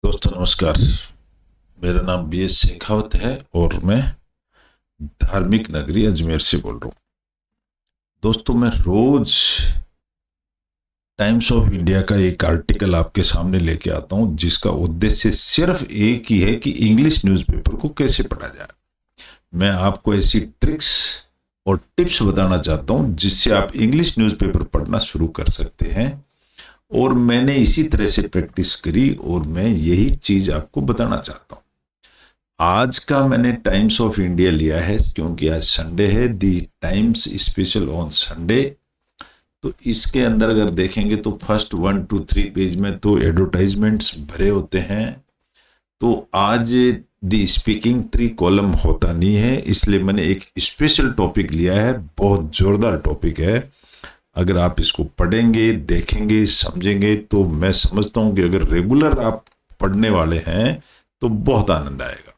दोस्तों नमस्कार। मेरा नाम BS शेखावत है और मैं धार्मिक नगरी अजमेर से बोल रहा हूँ। दोस्तों मैं रोज टाइम्स ऑफ इंडिया का एक आर्टिकल आपके सामने लेके आता हूँ जिसका उद्देश्य सिर्फ एक ही है कि इंग्लिश न्यूज़पेपर को कैसे पढ़ा जाए। मैं आपको ऐसी ट्रिक्स और टिप्स बताना चाहता हूँ जिससे आप इंग्लिश न्यूज़पेपर पढ़ना शुरू कर सकते हैं। और मैंने इसी तरह से प्रैक्टिस करी और मैं यही चीज आपको बताना चाहता हूँ। आज का मैंने टाइम्स ऑफ इंडिया लिया है क्योंकि आज संडे है, दी टाइम्स स्पेशल ऑन संडे। तो इसके अंदर अगर देखेंगे तो फर्स्ट 1 to 3 पेज में तो एडवर्टाइजमेंट्स भरे होते हैं। तो आज दी स्पीकिंग ट्री कॉलम होता नहीं है, इसलिए मैंने एक स्पेशल टॉपिक लिया है। बहुत जोरदार टॉपिक है। अगर आप इसको पढ़ेंगे, देखेंगे, समझेंगे तो मैं समझता हूं कि अगर रेगुलर आप पढ़ने वाले हैं तो बहुत आनंद आएगा।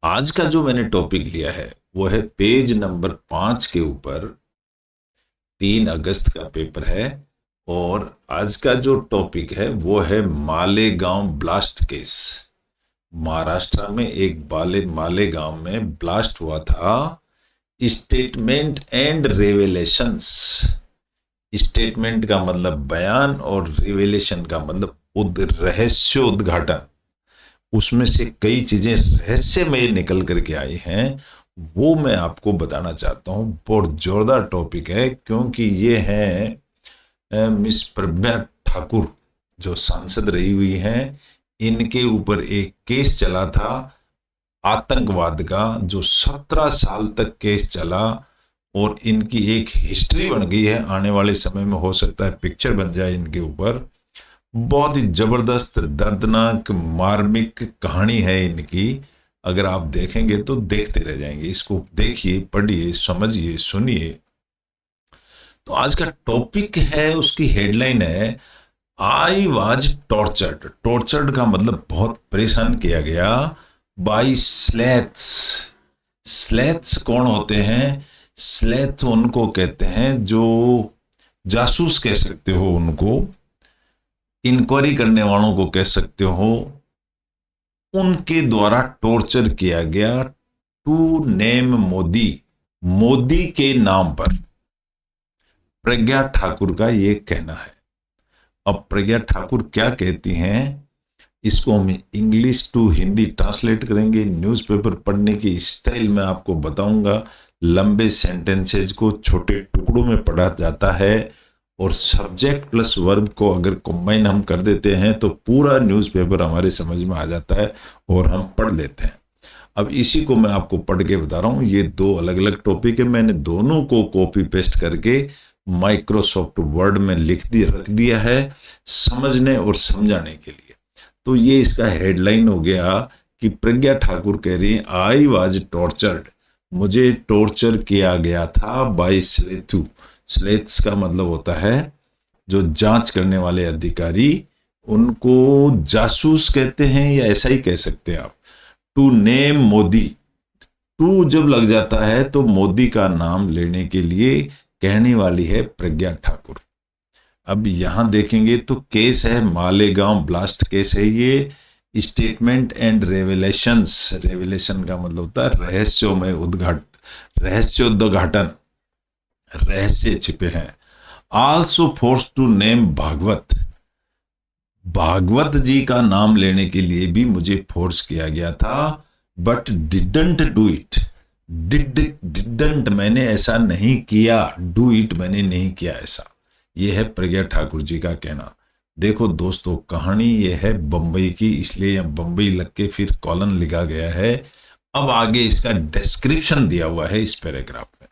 आज का जो मैंने टॉपिक लिया है वो है पेज नंबर 5 के ऊपर, 3 अगस्त का पेपर है। और आज का जो टॉपिक है वो है मालेगांव ब्लास्ट केस। महाराष्ट्र में एक मालेगांव में ब्लास्ट हुआ था। Statement and रेवेलेशंस। स्टेटमेंट का मतलब बयान और रिवेलेशन का मतलब रहस्य उद्घाटन। उसमें से कई चीजें रहस्यमय निकल करके आई हैं, वो मैं आपको बताना चाहता हूं। बहुत जोरदार टॉपिक है क्योंकि ये है मिस प्रज्ञा ठाकुर जो सांसद रही हुई हैं। इनके ऊपर एक केस चला था आतंकवाद का, जो 17 साल तक केस चला और इनकी एक हिस्ट्री बन गई है। आने वाले समय में हो सकता है पिक्चर बन जाए इनके ऊपर। बहुत ही जबरदस्त, दर्दनाक, मार्मिक कहानी है इनकी। अगर आप देखेंगे तो देखते रह जाएंगे। इसको देखिए, पढ़िए, समझिए, सुनिए। तो आज का टॉपिक है, उसकी हेडलाइन है आई वाज टॉर्चर्ड। टॉर्चर्ड का मतलब बहुत परेशान किया गया बाई स्लेथ्स। स्लेथ्स कौन होते हैं? स्लेथ उनको कहते हैं जो जासूस कह सकते हो, उनको इंक्वायरी करने वालों को कह सकते हो। उनके द्वारा टॉर्चर किया गया टू नेम मोदी। मोदी के नाम पर प्रज्ञा ठाकुर का ये कहना है। अब प्रज्ञा ठाकुर क्या कहती हैं, इसको हम इंग्लिश टू हिंदी ट्रांसलेट करेंगे। न्यूज़पेपर पढ़ने की स्टाइल में आपको बताऊंगा। लंबे सेंटेंसेज को छोटे टुकड़ों में पढ़ा जाता है और सब्जेक्ट प्लस वर्ब को अगर कंबाइन हम कर देते हैं तो पूरा न्यूज़पेपर हमारे समझ में आ जाता है और हम पढ़ लेते हैं। अब इसी को मैं आपको पढ़ के बता रहा हूँ। ये 2 अलग अलग टॉपिक है। मैंने दोनों को कॉपी पेस्ट करके माइक्रोसॉफ्ट वर्ड में रख दिया है समझने और समझाने के लिए। तो ये इसका हेडलाइन हो गया कि प्रज्ञा ठाकुर कह रही है आई वाज टॉर्चर्ड, मुझे टॉर्चर किया गया था बाय स्लेथू। स्लेथ्स का मतलब होता है जो जांच करने वाले अधिकारी, उनको जासूस कहते हैं या ऐसा ही कह सकते हैं आप। टू नेम मोदी, टू जब लग जाता है तो मोदी का नाम लेने के लिए कहने वाली है प्रज्ञा ठाकुर। अब यहां देखेंगे तो केस है मालेगांव ब्लास्ट केस है ये। Statement and रेवेलेशंस। रेवेलेशन का मतलब होता है रहस्योमय उद्घाटन, रहस्य छिपे हैं। Also force to name Bhagwat. Bhagwat ji का नाम लेने के लिए भी मुझे फोर्स किया गया था, but didn't do it. Didn't मैंने ऐसा नहीं किया, डू इट मैंने नहीं किया ऐसा। यह है प्रज्ञा ठाकुर जी का कहना। देखो दोस्तों, कहानी यह है बंबई की, इसलिए बंबई लग के फिर कॉलन लिखा गया है। अब आगे इसका डिस्क्रिप्शन दिया हुआ है इस पैराग्राफ में।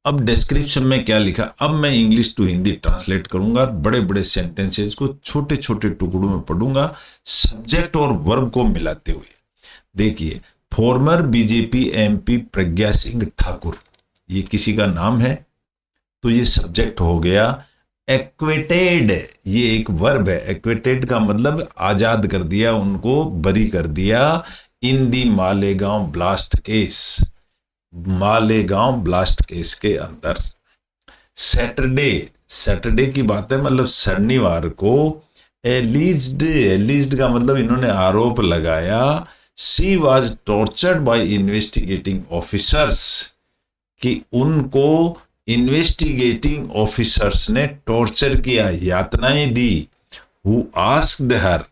अब डिस्क्रिप्शन में क्या लिखा, अब मैं इंग्लिश टू हिंदी ट्रांसलेट करूंगा। बड़े बड़े सेंटेंसेस को छोटे छोटे टुकड़ों में पढ़ूंगा, सब्जेक्ट और वर्ब को मिलाते हुए। देखिए, फॉर्मर बीजेपी MP प्रज्ञा सिंह ठाकुर, ये किसी का नाम है तो ये सब्जेक्ट हो गया। एक्विटेड, ये एक वर्ब है। एक्विटेड का मतलब आजाद कर दिया, उनको बरी कर दिया। In the Malegaon blast case, Malegaon blast case के अंदर। सैटरडे, सैटरडे की बात है, मतलब शनिवार को एलिज्ड का मतलब इन्होंने आरोप लगाया, she was tortured by investigating officers, कि उनको इन्वेस्टिगेटिंग ऑफिसर्स ने टॉर्चर किया, यातनाएं दी। हु आस्क्ड हर,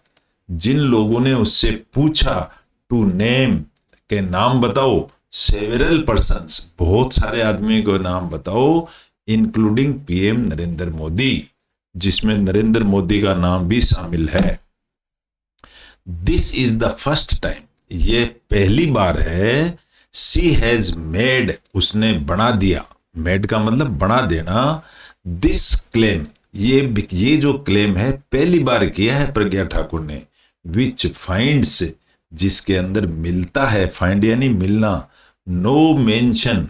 जिन लोगों ने उससे पूछा, टू नेम, के नाम बताओ, सेवरल पर्सन्स, बहुत सारे आदमियों को नाम बताओ, इंक्लूडिंग पीएम नरेंद्र मोदी, जिसमें नरेंद्र मोदी का नाम भी शामिल है। This is the first time, ये पहली बार है, शी हैज मेड, उसने बना दिया, मेड का मतलब बना देना, दिस क्लेम, ये जो क्लेम है पहली बार किया है प्रज्ञा ठाकुर ने, विच फाइंड्स, जिसके अंदर मिलता है, फाइंड यानी मिलना, नो मेंशन,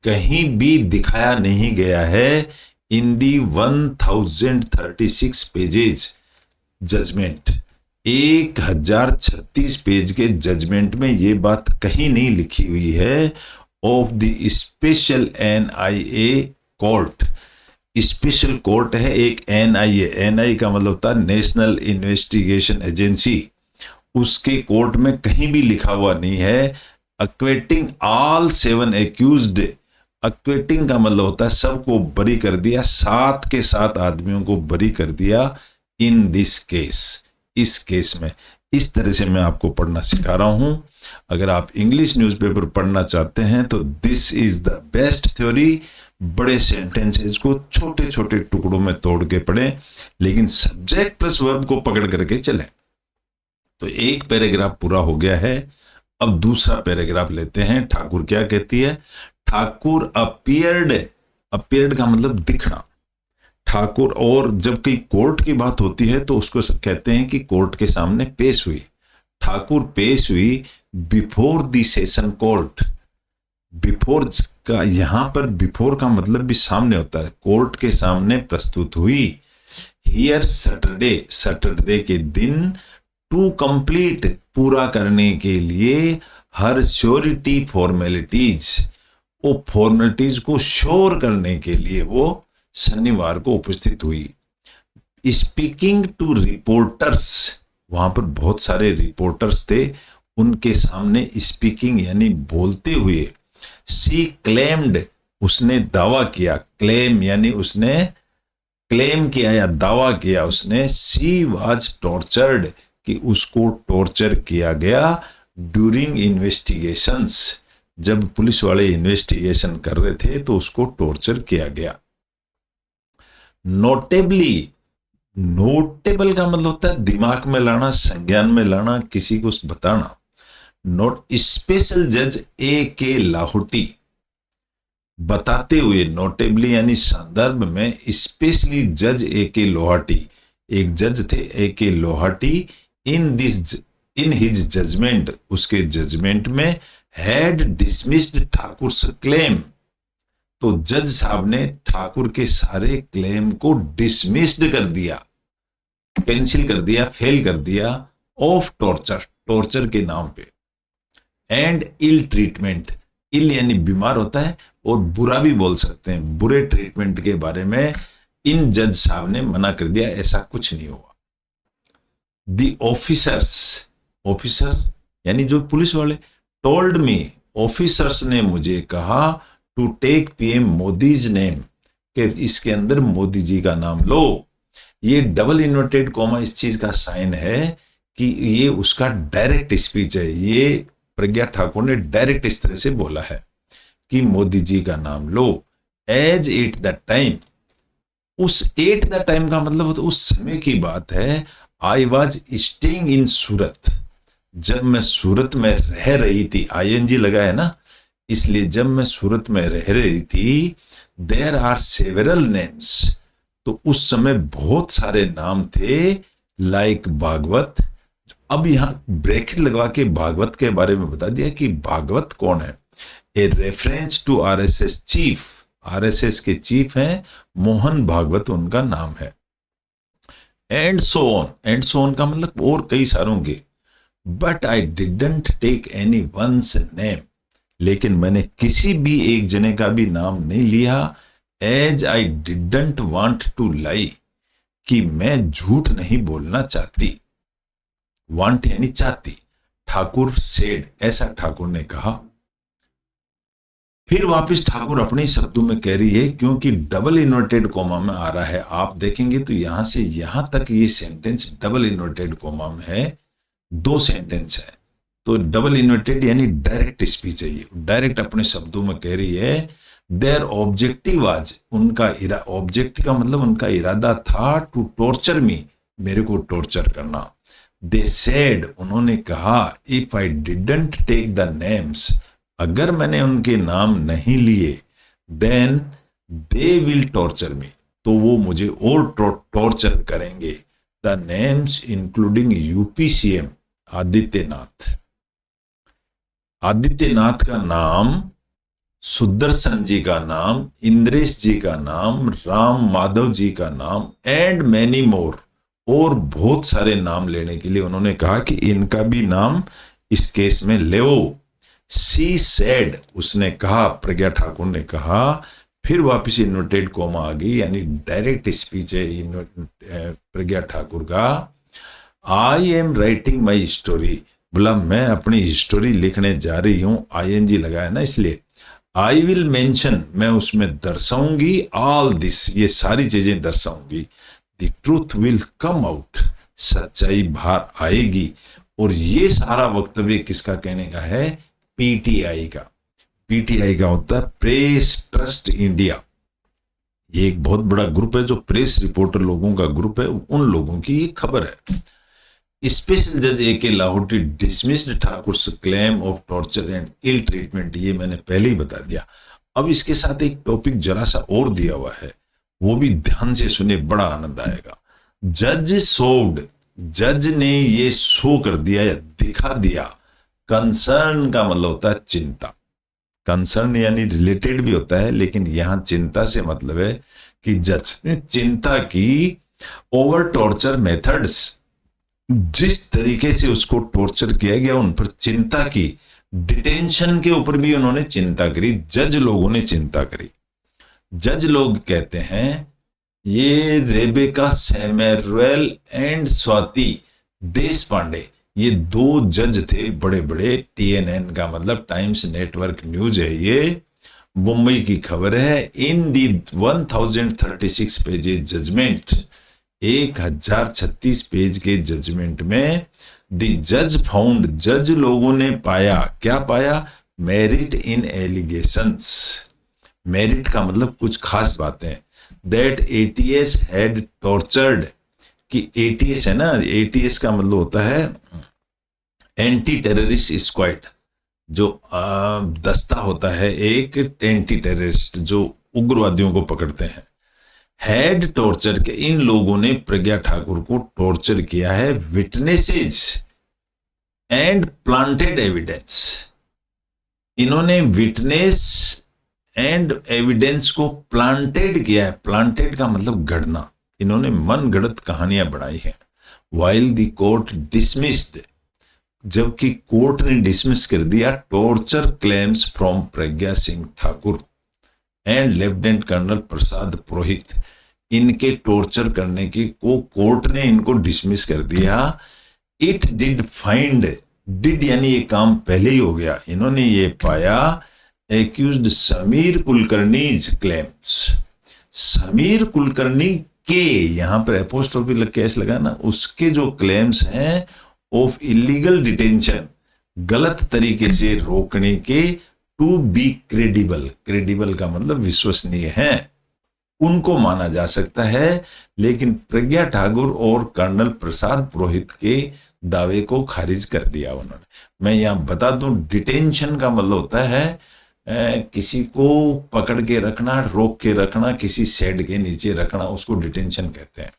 कहीं भी दिखाया नहीं गया है, इन दी 1036 पेजेस जजमेंट, 1036 पेज के जजमेंट में ये बात कहीं नहीं लिखी हुई है, of the special NIA court, special court है एक एनआईए, एनआईए का मतलब होता है नेशनल इन्वेस्टिगेशन एजेंसी, उसके कोर्ट में कहीं भी लिखा हुआ नहीं है, अक्वेटिंग ऑल 7 एक्यूज्ड, अक्वेटिंग का मतलब होता है सबको बरी कर दिया, 7 के 7 आदमियों को बरी कर दिया, इन दिस केस, इस केस में। इस तरह से मैं आपको पढ़ना सिखा रहा हूं। अगर आप इंग्लिश न्यूज़पेपर पढ़ना चाहते हैं तो this is the best theory. बड़े सेंटेंसेस को छोटे छोटे टुकड़ों में तोड़ के पढ़ें, लेकिन सब्जेक्ट प्लस वर्ब को पकड़ करके चलें। तो एक पैराग्राफ पूरा हो गया है, अब दूसरा पैराग्राफ लेते हैं। ठाकुर क्या कहती है, ठाकुर अपीयर्ड का मतलब दिखना, ठाकुर, और जब कहीं कोर्ट की बात होती है तो उसको कहते हैं कि कोर्ट के सामने पेश हुई, ठाकुर पेश हुई before the session court, before का यहां पर बिफोर का मतलब भी सामने होता है, कोर्ट के सामने प्रस्तुत हुई, हियर सैटरडे, सैटरडे के दिन, टू कंप्लीट, पूरा करने के लिए, हर श्योरिटी फॉर्मेलिटीज, वो फॉर्मेलिटीज को श्योर करने के लिए वो शनिवार को उपस्थित हुई। स्पीकिंग टू रिपोर्टर्स, वहां पर बहुत सारे रिपोर्टर्स थे, उनके सामने स्पीकिंग यानी बोलते हुए, सी क्लेम्ड, उसने दावा किया, क्लेम यानी उसने क्लेम किया या दावा किया उसने, सी वाज टॉर्चर्ड, कि उसको टॉर्चर किया गया, ड्यूरिंग इन्वेस्टिगेशंस, जब पुलिस वाले इन्वेस्टिगेशन कर रहे थे तो उसको टॉर्चर किया गया। नोटेबली, नोटेबल का मतलब होता है दिमाग में लाना, संज्ञान में लाना, किसी को बताना। नोट स्पेशल जज ए के लाहौटी, बताते हुए, नोटेबली यानी संदर्भ में, स्पेशली जज ए के लोहाटी, एक जज थे ए के लोहाटी, इन हिज जजमेंट, उसके जजमेंट में, हैड डिसमिस्ड ठाकुर's क्लेम, तो जज साहब ने ठाकुर के सारे क्लेम को डिसमिस्ड कर दिया, कैंसिल कर दिया, फेल कर दिया, ऑफ टॉर्चर, टॉर्चर के नाम पे, एंड इल ट्रीटमेंट, इल यानी बीमार होता है और बुरा भी बोल सकते हैं, बुरे ट्रीटमेंट के बारे में इन जज साहब ने मना कर दिया, ऐसा कुछ नहीं हुआ। दी ऑफिसर्स, ऑफिसर यानी जो पुलिस वाले, टोल्ड मी, ऑफिसर्स ने मुझे कहा, to take PM Modi's name, कि इसके अंदर मोदी जी का नाम लो। ये डबल इन्वर्टेड कॉमा इस चीज का साइन है कि ये उसका डायरेक्ट स्पीच है, ये प्रज्ञा ठाकुर ने डायरेक्ट इस तरह से बोला है कि मोदी जी का नाम लो। एज एट द टाइम, उस एट द टाइम का मतलब तो उस समय की बात है, आई वॉज स्टेइंग इन सूरत, जब मैं सूरत में रह रही थी, आईएनजी लगा है ना, इसलिए जब मैं सूरत में रह रही थी, देयर आर सेवरल नेम्स, तो उस समय बहुत सारे नाम थे, लाइक भागवत। अब यहां ब्रैकेट लगवा के भागवत के बारे में बता दिया कि भागवत कौन है, a reference to RSS chief, RSS के चीफ हैं मोहन भागवत, उनका नाम है। And so on, and so on का मतलब और कई सारों के, but I didn't take anyone's name, लेकिन मैंने किसी भी एक जने का भी नाम नहीं लिया, as I didn't want to lie, कि मैं झूठ नहीं बोलना चाहती। वांट यानी चाहती। ठाकुर सेड, ऐसा ठाकुर ने कहा। फिर वापस ठाकुर अपने शब्दों में कह रही है, क्योंकि डबल इन्वर्टेड कोमा में आ रहा है। आप देखेंगे तो यहां से यहां तक ये सेंटेंस डबल इन्वर्टेड कोमा में है, 2 सेंटेंस है। तो डबल इन्वर्टेड यानी डायरेक्ट स्पीच है। ये डायरेक्ट अपने शब्दों में कह रही है। देयर ऑब्जेक्टिव वाज, उनका ऑब्जेक्टिव का मतलब उनका इरादा था, टू टॉर्चर मी, मेरे को टॉर्चर करना। दे सेड, उन्होंने कहा, if I didn't take the names, अगर मैंने उनके नाम नहीं लिए, then they will torture me, तो वो मुझे और टॉर्चर करेंगे। The names including UP CM Adityanath. Adityanath का नाम, सुदर्शन जी का नाम, इंद्रेश जी का नाम, राम माधव जी का नाम, एंड मैनी मोर, और बहुत सारे नाम लेने के लिए उन्होंने कहा कि इनका भी नाम इस केस में ले। सी सेड, उसने कहा, प्रज्ञा ठाकुर ने कहा। फिर वापिस इन्वर्टेड कोमा आ गई, यानी डायरेक्ट स्पीच है प्रज्ञा ठाकुर का। I am writing my story, बोला मैं अपनी स्टोरी लिखने जा रही हूं, आईएनजी लगाया ना इसलिए। आई विल मेंशन, मैं उसमें दर्शाऊंगी, ऑल दिस, ये सारी चीजें दर्शाऊंगी। The truth will come out, सच्चाई बाहर आएगी। और ये सारा वक्तव्य किसका कहने का है? पीटीआई का। पीटीआई का होता है प्रेस ट्रस्ट इंडिया। ये एक बहुत बड़ा ग्रुप है जो प्रेस रिपोर्टर लोगों का ग्रुप है, उन लोगों की ये खबर है। स्पेशल जज A K. Lahoti dismissed Thakur claim of torture and ill treatment, ये मैंने पहले ही बता दिया। अब इसके साथ एक टॉपिक जरा सा और दिया हुआ है, वो भी ध्यान से सुने, बड़ा आनंद आएगा। जज सोड, जज ने ये शो कर दिया या दिखा दिया। कंसर्न का मतलब होता है चिंता। कंसर्न यानी रिलेटेड भी होता है, लेकिन यहां चिंता से मतलब है कि जज ने चिंता की ओवर टॉर्चर मेथड्स, जिस तरीके से उसको टॉर्चर किया गया उन पर चिंता की। डिटेंशन के ऊपर भी उन्होंने चिंता करी, जज लोगों ने चिंता करी। जज लोग कहते हैं, ये रेबेका सैमुएल एंड स्वाति देश पांडे, ये 2 जज थे बड़े बड़े। टीएनएन का मतलब टाइम्स नेटवर्क न्यूज है, ये मुंबई की खबर है। इन दी 1036 पेजेज जजमेंट, 1036 पेज के जजमेंट में द जज फाउंड, जज लोगों ने पाया, क्या पाया? Merit in allegations. मेरिट का मतलब कुछ खास बातें। दैट एटीएस हैड टॉर्चर्ड, कि एटीएस है ना, एटीएस का मतलब होता है एंटी टेररिस्ट स्क्वाड, जो दस्ता होता है एक एंटी टेररिस्ट जो उग्रवादियों को पकड़ते हैं। हैड टॉर्चर के, इन लोगों ने प्रज्ञा ठाकुर को टॉर्चर किया है। विटनेसेस एंड प्लांटेड एविडेंस, इन्होंने विटनेस एंड एविडेंस को प्लांटेड किया है। प्लांटेड का मतलब गढ़ना, इन्होंने मन गढ़त कहानियां बनाई हैं। वाइल द कोर्ट डिसमिस्ड, जबकि कोर्ट ने डिसमिस कर दिया torture claims from Pragya Singh Thakur and lieutenant colonel Prasad Purohit, इनके टॉर्चर करने की को कोर्ट ने इनको डिसमिस कर दिया। इट डिड फाइंड, डिड यानी ये काम पहले ही हो गया, इन्होंने ये पाया। एक्यूज्ड समीर कुलकर्नीज क्लेम्स, समीर कुलकर्णी के, यहां पर एपोस्ट्रोफी लग के एस लगा ना, उसके जो क्लेम्स हैं ऑफ इलीगल डिटेंशन, गलत तरीके से रोकने के, टू बी क्रेडिबल, क्रेडिबल का मतलब विश्वसनीय है, उनको माना जा सकता है। लेकिन प्रज्ञा ठाकुर और कर्नल प्रसाद पुरोहित के दावे को खारिज कर दिया उन्होंने। मैं यहां बता दूं, डिटेंशन का मतलब होता है किसी को पकड़ के रखना, रोक के रखना, किसी शेड के नीचे रखना, उसको डिटेंशन कहते हैं।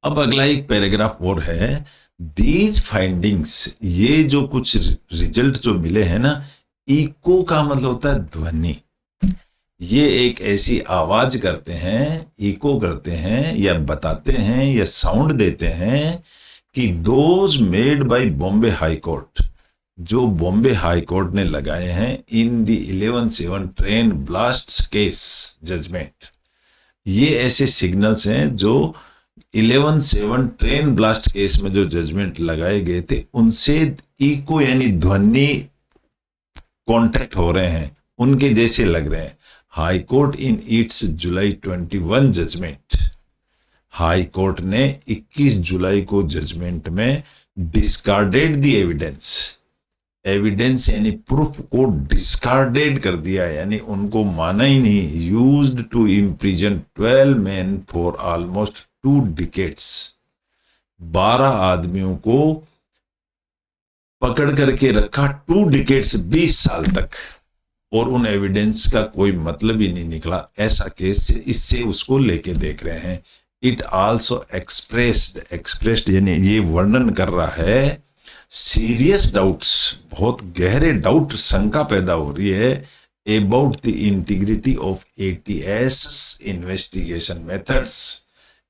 अब अगला एक पैराग्राफ और है, दीज फाइंडिंग्स, ये जो कुछ रिजल्ट जो मिले हैं ना, इको का मतलब होता है ध्वनि। ये एक ऐसी आवाज करते हैं, इको करते हैं या बताते हैं या साउंड देते हैं कि those made by Bombay high court, जो बॉम्बे हाई कोर्ट ने लगाए हैं in the 11/7 train blast case judgement, ये ऐसे सिग्नल्स हैं जो 11/7 ट्रेन ब्लास्ट केस में जो जजमेंट लगाए गए थे उनसे इको यानी ध्वनि कॉन्टेक्ट हो रहे हैं, उनके जैसे लग रहे हैं। High court in its July 21 judgement, high court ने 21 जुलाई को जजमेंट में डिस्कार्डेड द एविडेंस, एविडेंस यानी प्रूफ को डिस्कार्डेड कर दिया, यानी उनको माना ही नहीं। Used to imprison 12 men for almost 2 decades, 12 आदमियों को पकड़ करके रखा 2 decades, 20 साल तक, और उन एविडेंस का कोई मतलब ही नहीं निकला। ऐसा केस इससे उसको लेके देख रहे हैं। इट आल्सो एक्सप्रेस्ड यानी ये वर्णन कर रहा है सीरियस डाउट्स, बहुत गहरे डाउट, शंका पैदा हो रही है about the integrity of ATS investigation methods.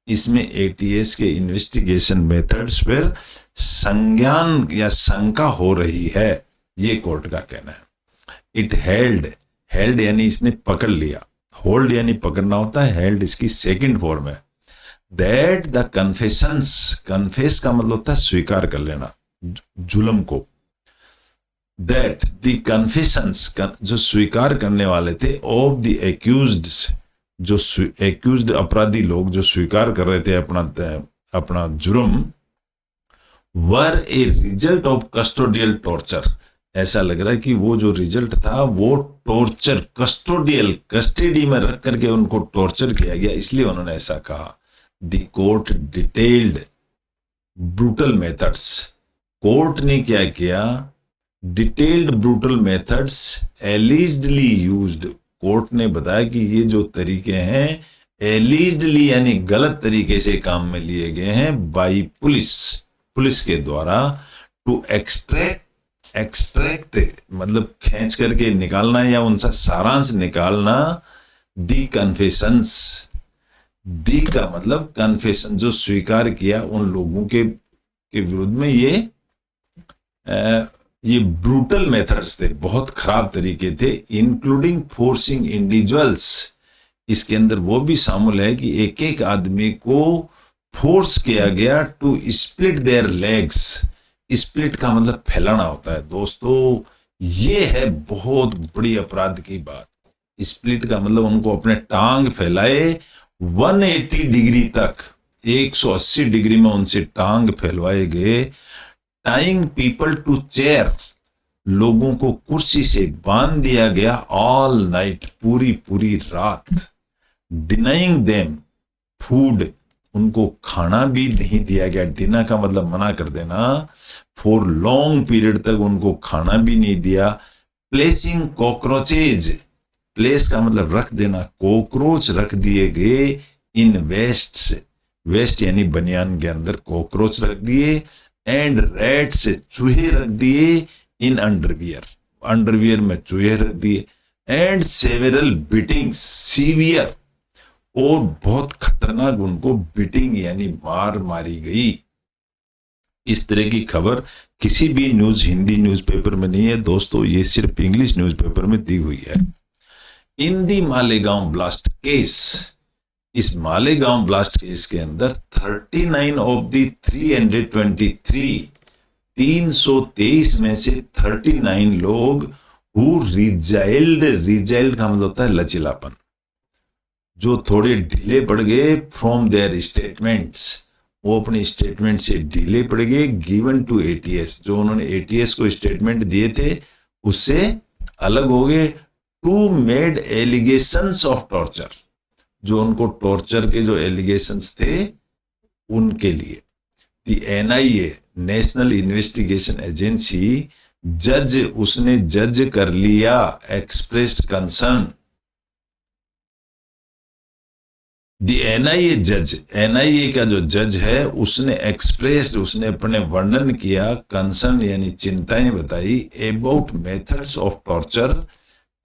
इसमें एटीएस के इन्वेस्टिगेशन मेथड्स पर संज्ञान या शंका हो रही है, ये कोर्ट का कहना है। इट हेल्ड यानी इसने पकड़ लिया, होल्ड यानी पकड़ना होता है, हेल्ड इसकी सेकंड फॉर्म है। दैट द कन्फेशंस, कन्फेस का मतलब होता है स्वीकार कर लेना जुल्म को। दैट द कन्फेशंस, जो स्वीकार करने वाले थे, ऑफ द एक्यूज्ड, जो एक्यूज्ड अपराधी लोग जो स्वीकार कर रहे थे अपना जुर्म, were a result of custodial torture. ऐसा लग रहा है कि वो जो रिजल्ट था वो टॉर्चर, कस्टोडियल, कस्टडी में रख करके उनको टॉर्चर किया गया, इसलिए उन्होंने ऐसा कहा। The court detailed brutal methods, court ने क्या किया, detailed brutal methods allegedly used, court ने बताया कि ये जो तरीके हैं एलिजडली यानी गलत तरीके से काम में लिए गए हैं, बाई पुलिस के द्वारा, टू एक्सट्रैक्ट मतलब खींच करके निकालना या उनका सारांश निकालना, दी कन्फेशंस, दी का मतलब कन्फेशन, जो स्वीकार किया उन लोगों के विरुद्ध में, ये ब्रूटल मेथड्स थे, बहुत खराब तरीके थे, इंक्लूडिंग फोर्सिंग इंडिविजुअल्स। इसके अंदर वो भी शामिल है कि एक एक आदमी को फोर्स किया गया to split their legs. Split का मतलब फैलाना होता है दोस्तों, ये है बहुत बड़ी अपराध की बात। स्प्लिट का मतलब उनको अपने टांग फैलाए 180 डिग्री तक, 180 डिग्री में उनसे टांग फैलवाए गए। टाइंग पीपल टू चेयर, लोगों को कुर्सी से बांध दिया गया ऑल नाइट, पूरी रात। डिनाइंग देम फूड, उनको खाना भी नहीं दिया गया, डिना का मतलब मना कर देना, फॉर लॉन्ग पीरियड तक उनको खाना भी नहीं दिया। प्लेसिंग कॉकरोचेज, प्लेस का मतलब रख देना, कॉकरोच रख दिए गए इन वेस्ट यानी बनियान के अंदर कॉकरोच रख दिए, एंड रैट्स, चूहे रख दिए, इन अंडरवियर में चूहे रख दिए, एंड सेवरल बीटिंग्स, सीवियर और बहुत खतरनाक उनको बीटिंग यानी मार मारी गई। इस तरह की खबर किसी भी हिंदी न्यूज़पेपर में नहीं है दोस्तों, ये सिर्फ इंग्लिश न्यूज़पेपर में दी हुई है। इन दी मालेगांव ब्लास्ट केस, इस मालेगांव ब्लास्ट केस के अंदर 39 ऑफ दी 323 में से 39 लोग हु रिजाइल्ड का मतलब होता है लचीलापन, जो थोड़े ढीले पड़ गए फ्रॉम देयर स्टेटमेंट्स, वो अपने स्टेटमेंट से ढीले पड़ गए, गिवन टू एटीएस, जो उन्होंने एटीएस को स्टेटमेंट दिए थे उससे अलग हो गए। Two made allegations of torture, जो उनको टॉर्चर के जो एलिगेशंस थे उनके लिए। The NIA, national investigation agency, उसने जज कर लिया, एक्सप्रेस्ड कंसर्न। द एनआईए जज, एनआईए का जो जज है उसने उसने अपने वर्णन किया, कंसर्न यानी चिंताएं बताई, about methods of torture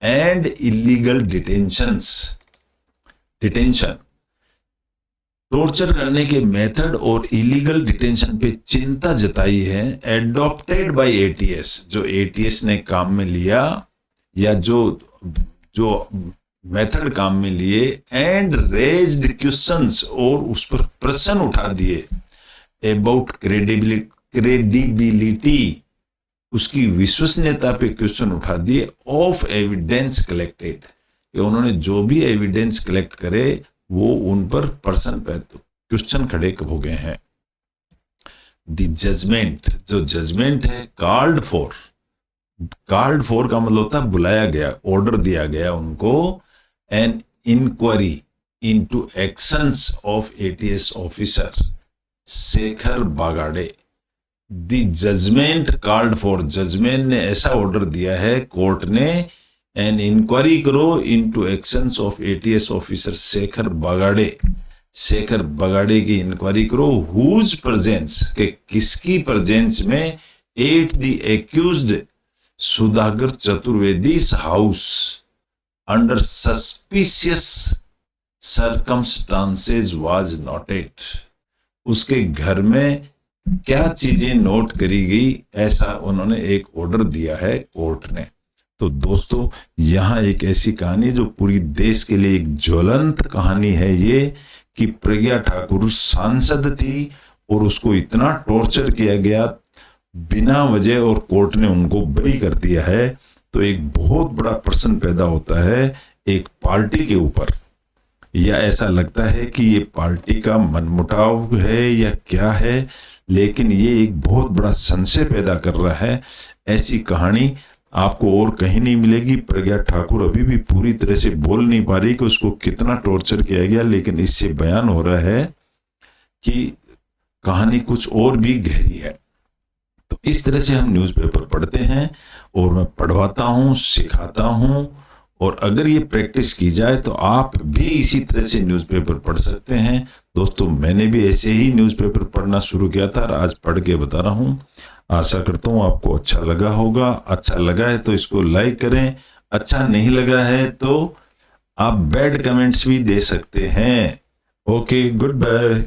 and illegal detention, torture करने के मेथड और इलीगल डिटेंशन पे चिंता जताई है। एडॉप्टेड बाय एटीएस, जो एटीएस ने काम में लिया या जो मेथड काम में लिए एंड रेज्ड क्वेश्चंस, और उस पर प्रश्न उठा दिए अबाउट क्रेडिबिलिटी, उसकी विश्वसनीयता पे क्वेश्चन उठा दिए ऑफ एविडेंस कलेक्टेड, उन्होंने जो भी एविडेंस कलेक्ट करे वो उन पर प्रश्न पे क्वेश्चन खड़े हो गए हैं। द जजमेंट, जो जजमेंट है, कॉल्ड फॉर का मतलब होता है बुलाया गया, ऑर्डर दिया गया उनको, an inquiry into actions of ATS officer Shekhar Bagade. The judgment called for, judgment ने ऐसा ऑर्डर दिया है कोर्ट ने, एन इंक्वायरी करो into actions of ATS officer Shekhar Bagade, Shekhar Bagade की इंक्वायरी करो, हुज प्रेजेंस, के किसकी प्रेजेंस में, at the accused Sudhakar Chaturvedi's house under suspicious circumstances was noted, उसके घर में क्या चीजें नोट करी गई, ऐसा उन्होंने एक ऑर्डर दिया है कोर्ट ने। तो दोस्तों यहां एक ऐसी कहानी जो पूरी देश के लिए एक ज्वलंत कहानी है ये, कि प्रज्ञा ठाकुर सांसद थी और उसको इतना टॉर्चर किया गया बिना वजह और कोर्ट ने उनको बरी कर दिया है। तो एक बहुत बड़ा प्रश्न पैदा होता है एक पार्टी के ऊपर, या ऐसा लगता है कि ये पार्टी का मनमुटाव है या क्या है, लेकिन ये एक बहुत बड़ा संशय पैदा कर रहा है। ऐसी कहानी आपको और कहीं नहीं मिलेगी। प्रज्ञा ठाकुर अभी भी पूरी तरह से बोल नहीं पा रही कि उसको कितना टॉर्चर किया गया, लेकिन इससे बयान हो रहा है कि कहानी कुछ और भी गहरी है। तो इस तरह से हम न्यूज़पेपर पढ़ते हैं और मैं पढ़वाता हूं, सिखाता हूं, और अगर ये प्रैक्टिस की जाए तो आप भी इसी तरह से न्यूज़पेपर पढ़ सकते हैं। दोस्तों मैंने भी ऐसे ही न्यूज़पेपर पढ़ना शुरू किया था और आज पढ़ के बता रहा हूं। आशा करता हूं आपको अच्छा लगा होगा। अच्छा लगा है तो इसको लाइक करें, अच्छा नहीं लगा है तो आप बैड कमेंट्स भी दे सकते हैं। Okay, good bye.